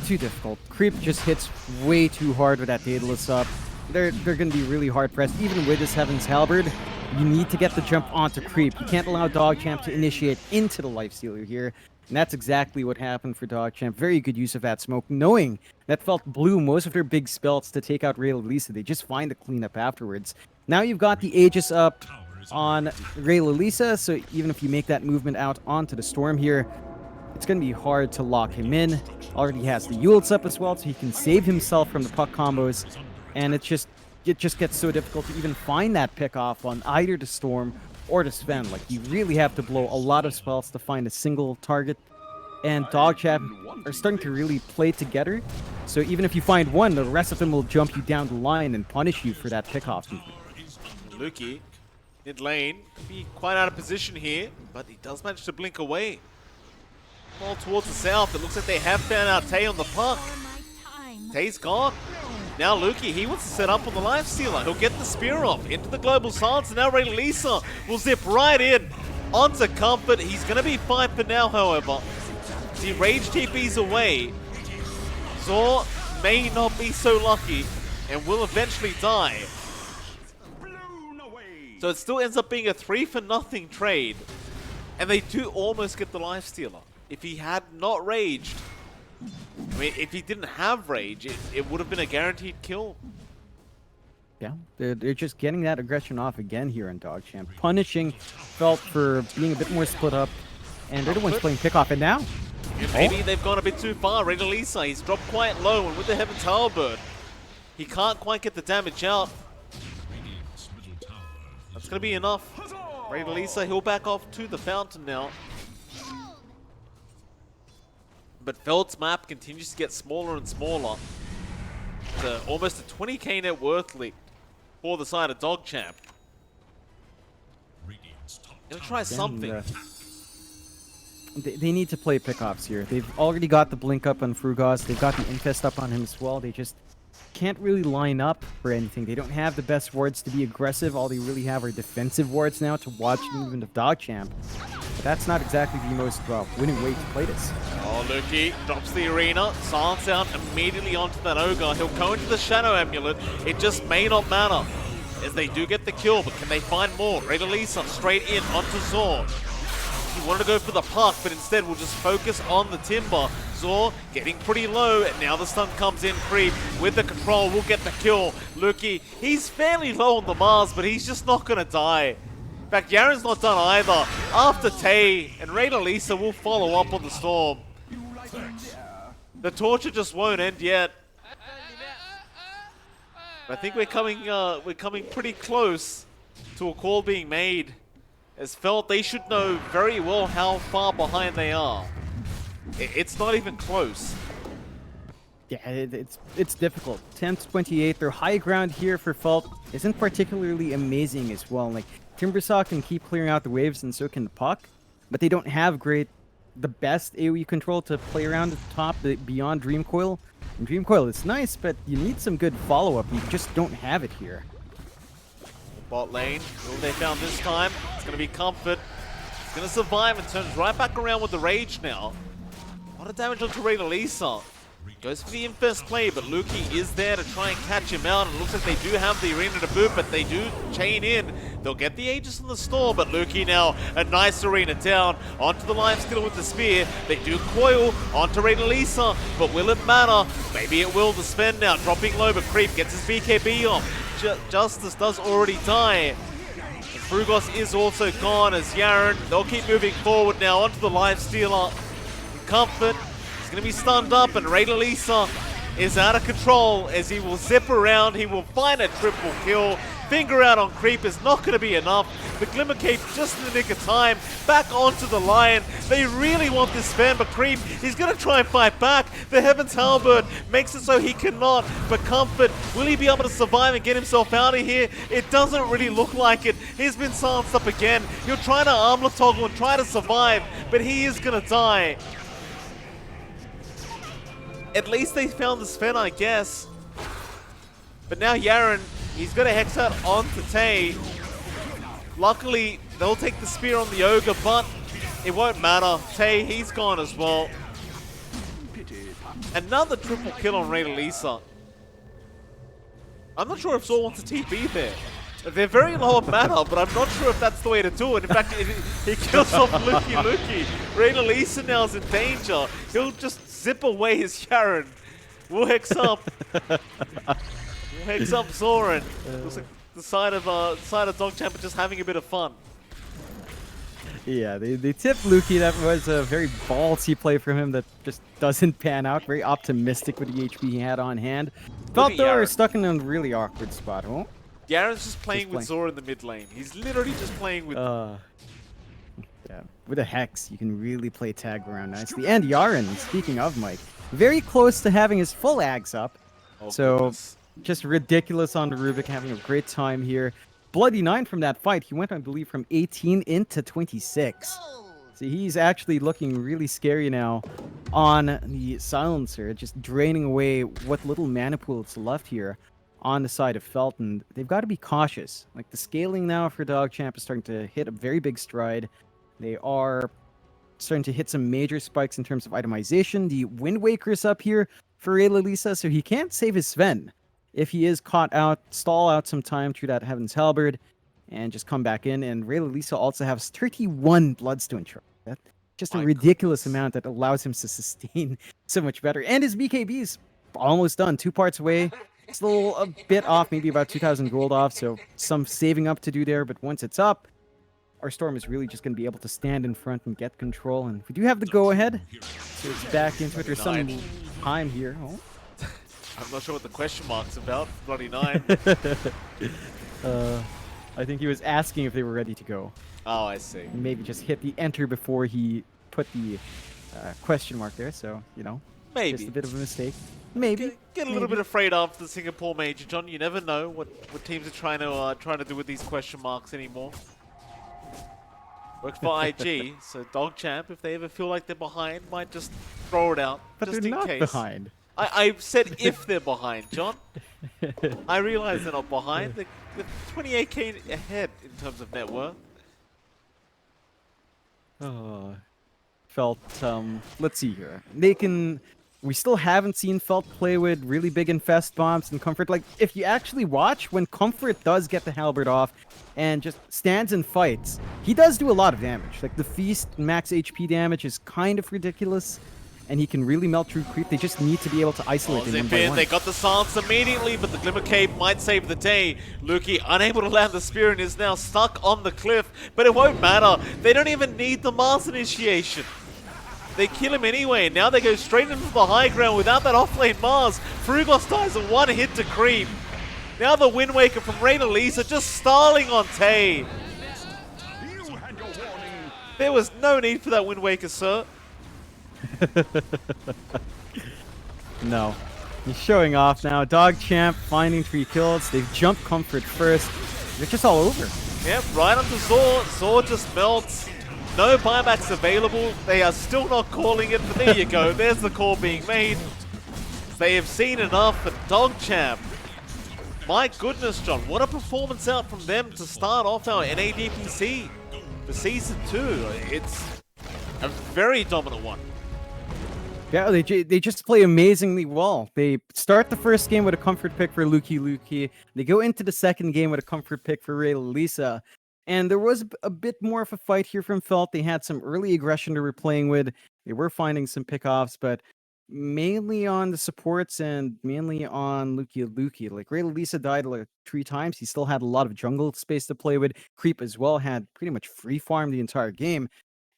Too difficult. Creep just hits way too hard with that Daedalus up. They're going to be really hard pressed. Even with this Heaven's Halberd, you need to get the jump onto Creep. You can't allow DogChamp to initiate into the Lifestealer here. And that's exactly what happened for DogChamp. Very good use of that smoke, knowing that Felt blew most of their big spells to take out Ray Lisa. They just find the cleanup afterwards. Now you've got the Aegis up on Ray Lisa, so even if you make that movement out onto the Storm here, it's going to be hard to lock him in. Already has the Yulet's up as well, so he can save himself from the puck combos. And it's just it just gets so difficult to even find that pick off on either the Storm or the Sven. Like, you really have to blow a lot of spells to find a single target. And DogChamp are starting to really play together. So even if you find one, the rest of them will jump you down the line and punish you for that pickoff movement. Luki, mid lane, could be quite out of position here, but he does manage to blink away. All towards the south, it looks like they have found out Tay on the puck. Tay's gone. Now Luki, he wants to set up on the lifestealer. He'll get the spear off into the global silence, and now Lisa will zip right in onto Comfort. He's going to be fine for now, however. As he rage TPs away, Zor may not be so lucky and will eventually die. So it still ends up being a 3-for-0 trade, and they do almost get the lifestealer. If he had not raged, I mean, if he didn't have rage, it would have been a guaranteed kill. Yeah, they're just getting that aggression off again here in DogChamp. Punishing Felt for being a bit more split up, and they're the ones playing pickoff. And now, maybe they've gone a bit too far. Lisa, he's dropped quite low, and with the Heaven's Halberd, he can't quite get the damage out. That's going to be enough. Lisa, he'll back off to the fountain now. But Felt's map continues to get smaller and smaller. It's almost a 20k net worth lead for the side of DogChamp. Gonna try something. They need to play pickoffs here. They've already got the blink up on Frugos. They've got the infest up on him as well. They just can't really line up for anything. They don't have the best wards to be aggressive. All they really have are defensive wards now to watch the movement of DogChamp. But that's not exactly the most winning way to play this. Oh, Luki drops the arena, silence out immediately onto that Ogre. He'll go into the Shadow Amulet. It just may not matter as they do get the kill, but can they find more? Lisa straight in onto Zor. He wanted to go for the puck, but instead we'll just focus on the Timber. Zor getting pretty low, and now the stun comes in. Creep with the control will get the kill. Luki, he's fairly low on the Mars, but he's just not going to die. In fact, Yaren's not done either. After Tay, and Lisa will follow up on the Storm. The torture just won't end yet. I think we're coming pretty close to a call being made. As Felt, they should know very well how far behind they are. It's not even close. Yeah, it's difficult. 10-28, their high ground here for Felt isn't particularly amazing as well. Like, Timbersaw can keep clearing out the waves, and so can the puck, but they don't have the best AoE control to play around at the top beyond Dream Coil. And Dream Coil is nice, but you need some good follow-up. You just don't have it here. Bot lane, who they found this time? It's going to be Comfort. He's going to survive and turns right back around with the Rage now. A lot of damage onto Lisa. Goes for the Infest play, but Luki is there to try and catch him out. And it looks like they do have the arena to boot, but they do chain in. They'll get the Aegis on the Storm, but Luki now a nice arena down. Onto the lifestealer with the spear. They do coil onto Lisa, but will it matter? Maybe it will. The Sven now dropping low, but Creep gets his BKB off. Justice does already die. And Frugos is also gone as Yaren. They'll keep moving forward now onto the lifestealer. Comfort is going to be stunned up, and Lisa is out of control as he will zip around. He will find a triple kill. Finger out on Creep is not going to be enough. The Glimmer Cape just in the nick of time. Back onto the Lion. They really want this Sven, but Creep, he's going to try and fight back. The Heaven's Halberd makes it so he cannot. But Comfort, will he be able to survive and get himself out of here? It doesn't really look like it. He's been silenced up again. He'll try to armlet toggle and try to survive, but he is going to die. At least they found the Sven, I guess. But now Yaren, he's got a Hex out onto Tay. Luckily, they'll take the spear on the Ogre, but it won't matter. Tay, he's gone as well. Another triple kill on Lisa. I'm not sure if Zor wants a TP there. They're very low on mana, but I'm not sure if that's the way to do it. In fact, he kills off Luki. Lisa now is in danger. He'll just zip away his Yaren. We'll hex up. We'll hex up Zoran. Looks like the side of DogChamp are just having a bit of fun. Yeah, they tipped Lukey. That was a very ballsy play from him that just doesn't pan out. Very optimistic with the HP he had on hand. Look at Felt though Yaren. stuck in a really awkward spot. Oh, Yaren's just playing with playing. Zora in the mid lane. He's literally just playing with... Yeah, with a Hex, you can really play tag around nicely. And Yaren, speaking of Mike, very close to having his full Ags up. Oh, So, goodness. just ridiculous on the Rubik, having a great time here. Bloody 9 from that fight. He went, I believe, from 18 into 26. So he's actually looking really scary now on the Silencer, just draining away what little mana pool is left here on the side of Felt, and they've got to be cautious. Like, the scaling now for DogChamp is starting to hit a very big stride. They are starting to hit some major spikes in terms of itemization. The Wind Waker's up here for Ray Lalisa, so he can't save his Sven. If he is caught out, stall out some time through that Heaven's Halberd, and just come back in. And Ray Lalisa also has 31 Bloodstone Charge. That's just a ridiculous amount that allows him to sustain so much better. And his BKB's almost done, 2 parts away. Still a bit off, maybe about 2,000 gold off, so some saving up to do there, but once it's up, our Storm is really just going to be able to stand in front and get control, and we do have the go-ahead, so it's back into it. There's some time here. Oh. I'm not sure what the question mark's about. Bloody 9. I think he was asking if they were ready to go. Oh, I see. Maybe just hit the enter before he put the question mark there, so, you know. Maybe. Just a bit of a mistake. Maybe. Get a little bit afraid after the Singapore Major, John. You never know what teams are trying to do with these question marks anymore. Works for IG, so DogChamp, if they ever feel like they're behind, might just throw it out, But just they're in not case. behind. I said if they're behind, John. I realize they're not behind. They're 28k ahead in terms of net worth. Felt, let's see here. We still haven't seen Felt play with really big infest bombs and Comfort. Like, if you actually watch, when Comfort does get the halberd off and just stands and fights, he does do a lot of damage. Like, the Feast max HP damage is kind of ridiculous, and he can really melt through creep. They just need to be able to isolate him one by one. They got the silence immediately, but the Glimmer Cape might save the day. Lukey, unable to land the spear, and is now stuck on the cliff, but it won't matter. They don't even need the Mars initiation. They kill him anyway, and now they go straight into the high ground without that offlane Mars. Frugos dies a 1 hit to creep. Now the Wind Waker from Ray Lalisa just stalling on Tay. There was no need for that Wind Waker, sir. No. He's showing off now. DogChamp finding 3 kills. They've jumped Comfort first. They're just all over. Yep, right onto Zor. Zor just melts. No buybacks available. They are still not calling it, but there you go. There's the call being made. They have seen enough at DogChamp. My goodness, John, what a performance out from them to start off our NADPC for Season 2. It's a very dominant one. Yeah, they just play amazingly well. They start the first game with a comfort pick for Lukey. They go into the second game with a comfort pick for Ray Lalisa. And there was a bit more of a fight here from Felt. They had some early aggression they were playing with. They were finding some pickoffs, but mainly on the supports and mainly on Lukey. Like, Ray Lalisa died like 3 times. He still had a lot of jungle space to play with. Creep as well had pretty much free farm the entire game.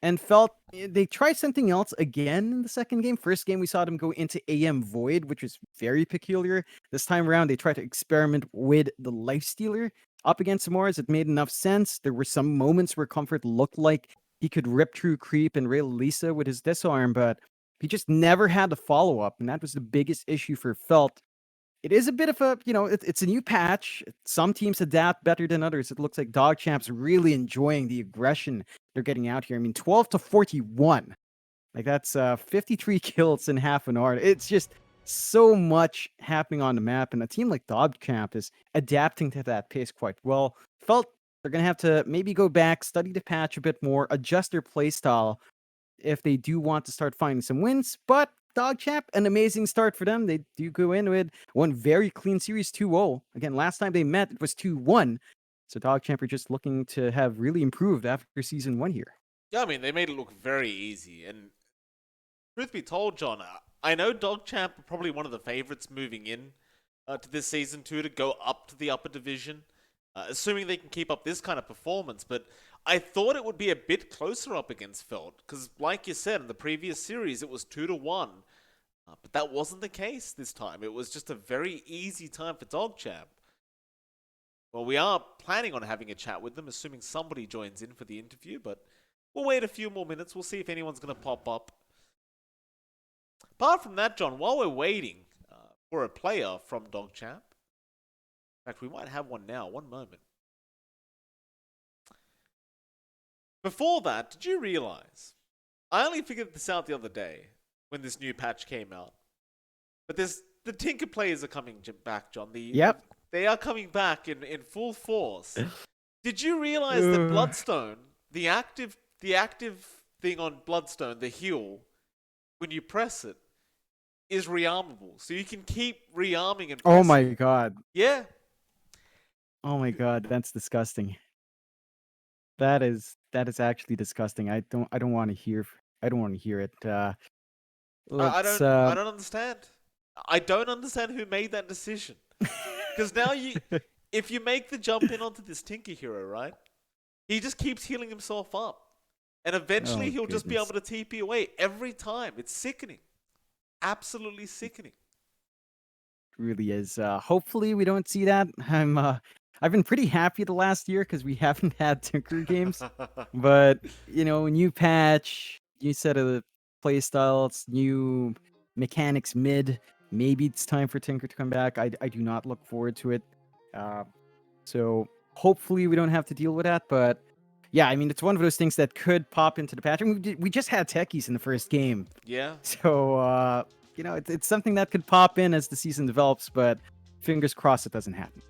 And Felt, they tried something else again in the second game. First game, we saw them go into AM Void, which was very peculiar. This time around, they tried to experiment with the Lifestealer up against Samoras. It made enough sense. There were some moments where Comfort looked like he could rip through Creep and Ray Lalisa with his disarm, but he just never had the follow-up, and that was the biggest issue for Felt. It is a bit of a, it's a new patch. Some teams adapt better than others. It looks like DogChamp's really enjoying the aggression they're getting out here. I mean, 12-41. Like, that's 53 kills in half an hour. It's just so much happening on the map, and a team like DogChamp is adapting to that pace quite well. Felt they're going to have to maybe go back, study the patch a bit more, adjust their playstyle if they do want to start finding some wins, but DogChamp, an amazing start for them. They do go in with one very clean series, 2-0. Again, last time they met, it was 2-1. So DogChamp are just looking to have really improved after Season 1 here. Yeah, I mean, they made it look very easy. And truth be told, John, I know DogChamp are probably one of the favorites moving in to this Season 2 to go up to the upper division, assuming they can keep up this kind of performance. But I thought it would be a bit closer up against Feld, because like you said, in the previous series, it was 2-1. But that wasn't the case this time. It was just a very easy time for DogChamp. Well, we are planning on having a chat with them, assuming somebody joins in for the interview, but we'll wait a few more minutes. We'll see if anyone's going to pop up. Apart from that, John, while we're waiting for a player from DogChamp, in fact, we might have one now. One moment. Before that, did you realize? I only figured this out the other day when this new patch came out. But the Tinker players are coming back, John. Yep. They are coming back in full force. Did you realize that Bloodstone, the active thing on Bloodstone, the heal, when you press it, is rearmable. So you can keep rearming and pressing. Oh my god. Yeah. Oh my god, that's disgusting. That is actually disgusting. I don't want to hear it. I Let's don't understand. I don't understand who made that decision. Because now if you make the jump in onto this Tinker hero, right? He just keeps healing himself up. And eventually he'll just be able to TP away every time. It's sickening. Absolutely sickening. It really is. Hopefully we don't see that. I've been pretty happy the last year because we haven't had Tinker games. But, new patch, new set of playstyles, new mechanics mid. Maybe it's time for Tinker to come back. I do not look forward to it. So hopefully we don't have to deal with that. But yeah, I mean, it's one of those things that could pop into the patch. I mean, we just had techies in the first game. Yeah. So, it's something that could pop in as the season develops, but fingers crossed it doesn't happen.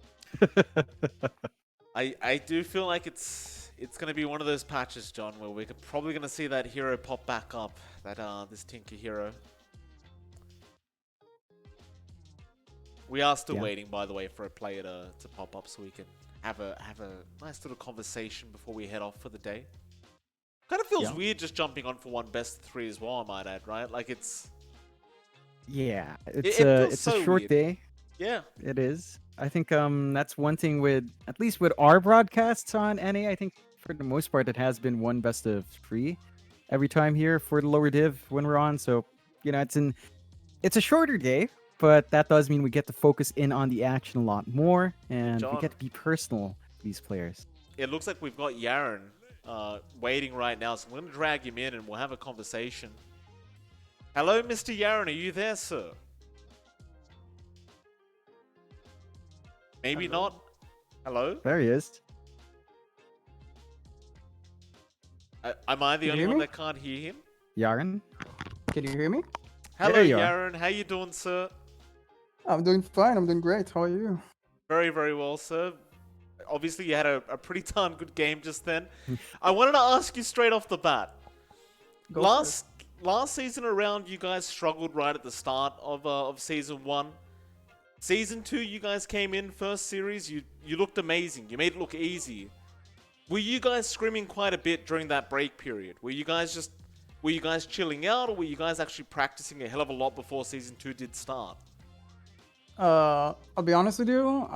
I do feel like it's going to be one of those patches, John, where we're probably going to see that hero pop back up, this Tinker hero. We are still waiting, by the way, for a player to pop up so we can have a nice little conversation before we head off for the day. Kind of feels weird just jumping on for one best of 3 as well, I might add, right? Like it's it's a short day. Yeah, it is. I think that's one thing with at least with our broadcasts on NA. I think for the most part it has been one best of 3 every time here for the lower div when we're on. So it's a shorter day. But that does mean we get to focus in on the action a lot more, and John, we get to be personal to these players. It looks like we've got Yaren waiting right now, so I'm going to drag him in and we'll have a conversation. Hello, Mr. Yaren, are you there, sir? Maybe not. Hello? There he is. Am I the only one that can't hear him? Yaren? Can you hear me? Hello, Yaren. How you doing, sir? I'm doing fine. I'm doing great. How are you? Very, very well, sir. Obviously, you had a pretty darn good game just then. I wanted to ask you straight off the bat. Last season around, you guys struggled right at the start of Season 1. Season 2, you guys came in, first series, you looked amazing. You made it look easy. Were you guys scrimming quite a bit during that break period? Were you guys chilling out, or were you guys actually practicing a hell of a lot before Season 2 did start? I'll be honest with you.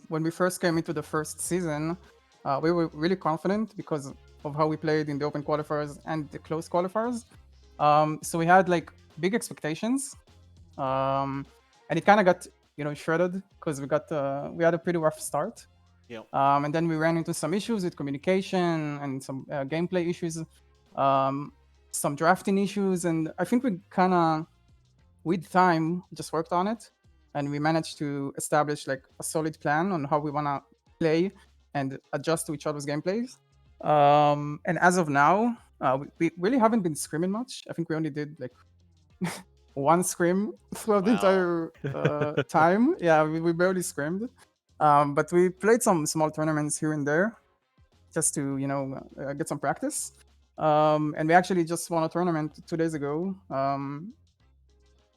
When we first came into the first season, we were really confident because of how we played in the open qualifiers and the close qualifiers. So we had like big expectations, and it kind of got shredded because we had a pretty rough start. Yeah. And then we ran into some issues with communication and some gameplay issues, some drafting issues, and I think we kind of, with time, just worked on it. And we managed to establish like a solid plan on how we want to play and adjust to each other's gameplays. And as of now, we really haven't been scrimming much. I think we only did like one scrim throughout the entire time. Yeah, we barely scrimmed. But we played some small tournaments here and there just to, get some practice. And we actually just won a tournament 2 days ago.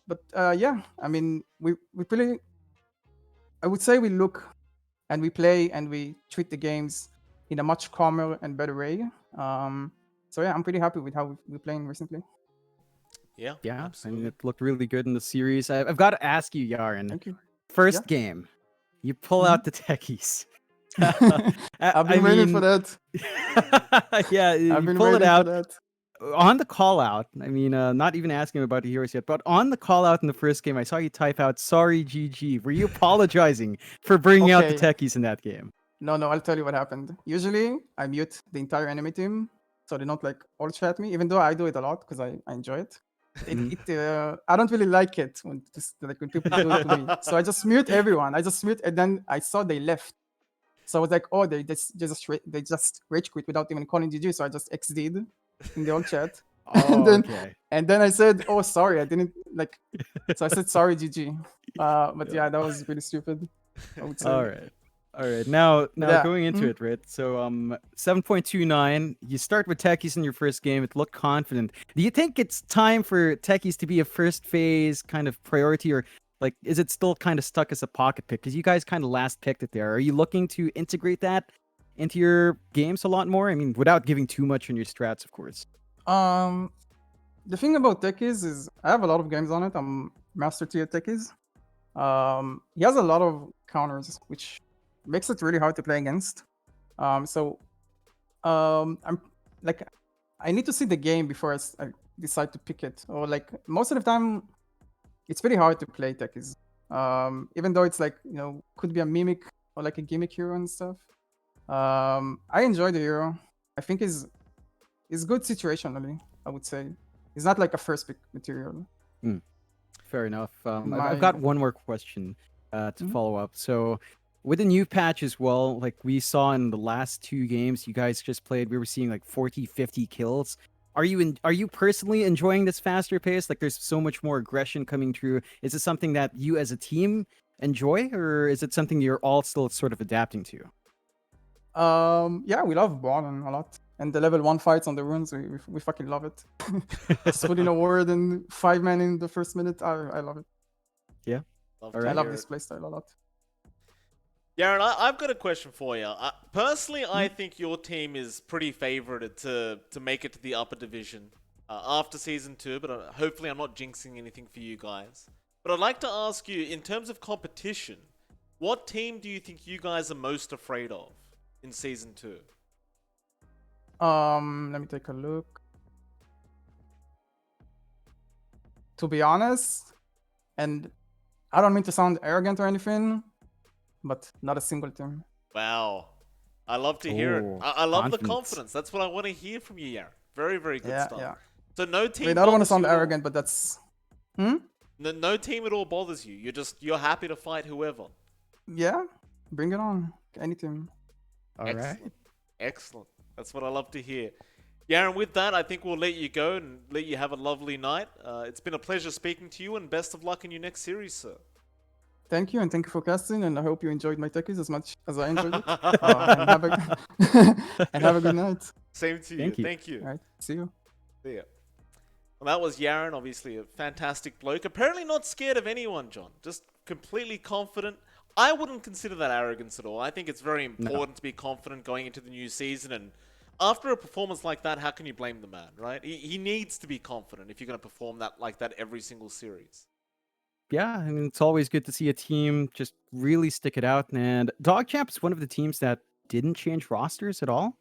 But yeah, I mean, we really, I would say we look and we play and we treat the games in a much calmer and better way. So yeah, I'm pretty happy with how we're playing recently. Yeah, absolutely. And it looked really good in the series. I've got to ask you, Yaren. Thank you. First game, you pull out the techies. I've been waiting for that. Yeah, I've you been pull it waiting for out that. on the call out. I mean, not even asking about the heroes yet, but on the call out in the first game, I saw you type out "Sorry, GG." Were you apologizing for bringing out the Okay. techies in that game? No, I'll tell you what happened. Usually, I mute the entire enemy team so they don't like all chat me, even though I do it a lot because I enjoy it. I don't really like it when when people do it to me. So I just mute everyone. I just mute, and then I saw they left. So I was like, oh, they just rage quit without even calling GG. So I just XD'd in the old chat. Oh, okay. And then I said, oh, sorry, I didn't like. So I said sorry, GG. But yeah, that was really stupid, I would say. All right. All right. Now yeah. going into it, right? So 7.29, you start with techies in your first game. It looked confident. Do you think it's time for techies to be a first phase kind of priority, or like is it still kind of stuck as a pocket pick? Because you guys kind of last picked it there. Are you looking to integrate that into your games a lot more? I mean, without giving too much on your strats, of course. The thing about techies is I have a lot of games on it. I'm master tier techies. He has a lot of counters, which makes it really hard to play against. I'm like, I need to see the game before I decide to pick it. Or like most of the time, it's pretty hard to play techies. Even though it's like could be a mimic or like a gimmick hero and stuff. I enjoy the hero. I think is good situationally. I would say it's not like a first pick material. Fair enough. I've got one more question to follow up. So, with the new patch as well, like we saw in the last two games you guys just played, we were seeing like 40, 50 kills. Are you personally enjoying this faster pace? Like there's so much more aggression coming through. Is it something that you as a team enjoy, or is it something you're all still sort of adapting to? Yeah, we love Brawling a lot. And the level 1 fights on the runes, we fucking love it. Just putting a word and 5 men in the first minute, I love it. Yeah. I love this playstyle a lot. Yaron, I've got a question for you. Personally, I think your team is pretty favoured to make it to the upper division after Season 2, but hopefully I'm not jinxing anything for you guys. But I'd like to ask you, in terms of competition, what team do you think you guys are most afraid of in Season 2? Let me take a look. To be honest, and I don't mean to sound arrogant or anything, but not a single team. Wow. I love to hear it. I love the confidence. That's what I want to hear from you, Yaron. Very, very good stuff. Yeah. So no team. Wait, I don't want to sound arrogant, but that's. No team at all bothers you. You're happy to fight whoever. Yeah, bring it on. Any team. All right. Excellent. That's what I love to hear. Yaron, with that, I think we'll let you go and let you have a lovely night. It's been a pleasure speaking to you, and best of luck in your next series, sir. Thank you, and thank you for casting, and I hope you enjoyed my techies as much as I enjoyed it. And have a good night. Same to you. Thank you. All right, see you. See ya. Well, that was Yaron, obviously a fantastic bloke. Apparently not scared of anyone, John. Just completely confident. I wouldn't consider that arrogance at all. I think it's very important to be confident going into the new season. And after a performance like that, how can you blame the man, right? He needs to be confident if you're going to perform like that every single series. Yeah, I mean, it's always good to see a team just really stick it out. And DogChamp is one of the teams that didn't change rosters at all.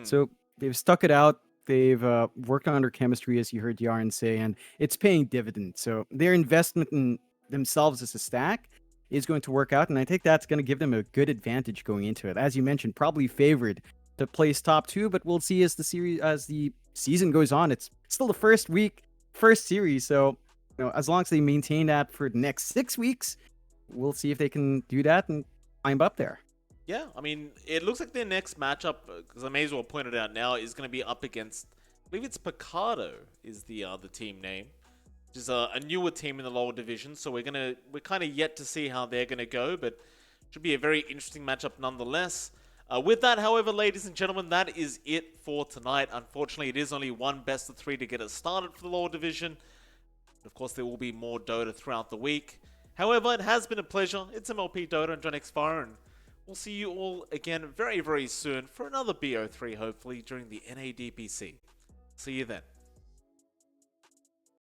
So they've stuck it out. They've worked on their chemistry, as you heard Yaron say, and it's paying dividends. So their investment in themselves as a stack is going to work out, and I think that's going to give them a good advantage going into it. As you mentioned, probably favored to place top 2, but we'll see as the season goes on. It's still the first series, so as long as they maintain that for the next 6 weeks, we'll see if they can do that and climb up there. Yeah, I mean, it looks like their next matchup, because I may as well point it out now, is going to be up against, I believe it's Picado is the team name, which is a newer team in the lower division. So we're kind of yet to see how they're going to go, but should be a very interesting matchup nonetheless. With that, however, ladies and gentlemen, that is it for tonight. Unfortunately, it is only one best of 3 to get us started for the lower division. Of course, there will be more Dota throughout the week. However, it has been a pleasure. It's MLP Dota and JohnXfire, and we'll see you all again very, very soon for another BO3, hopefully, during the NA DPC. See you then.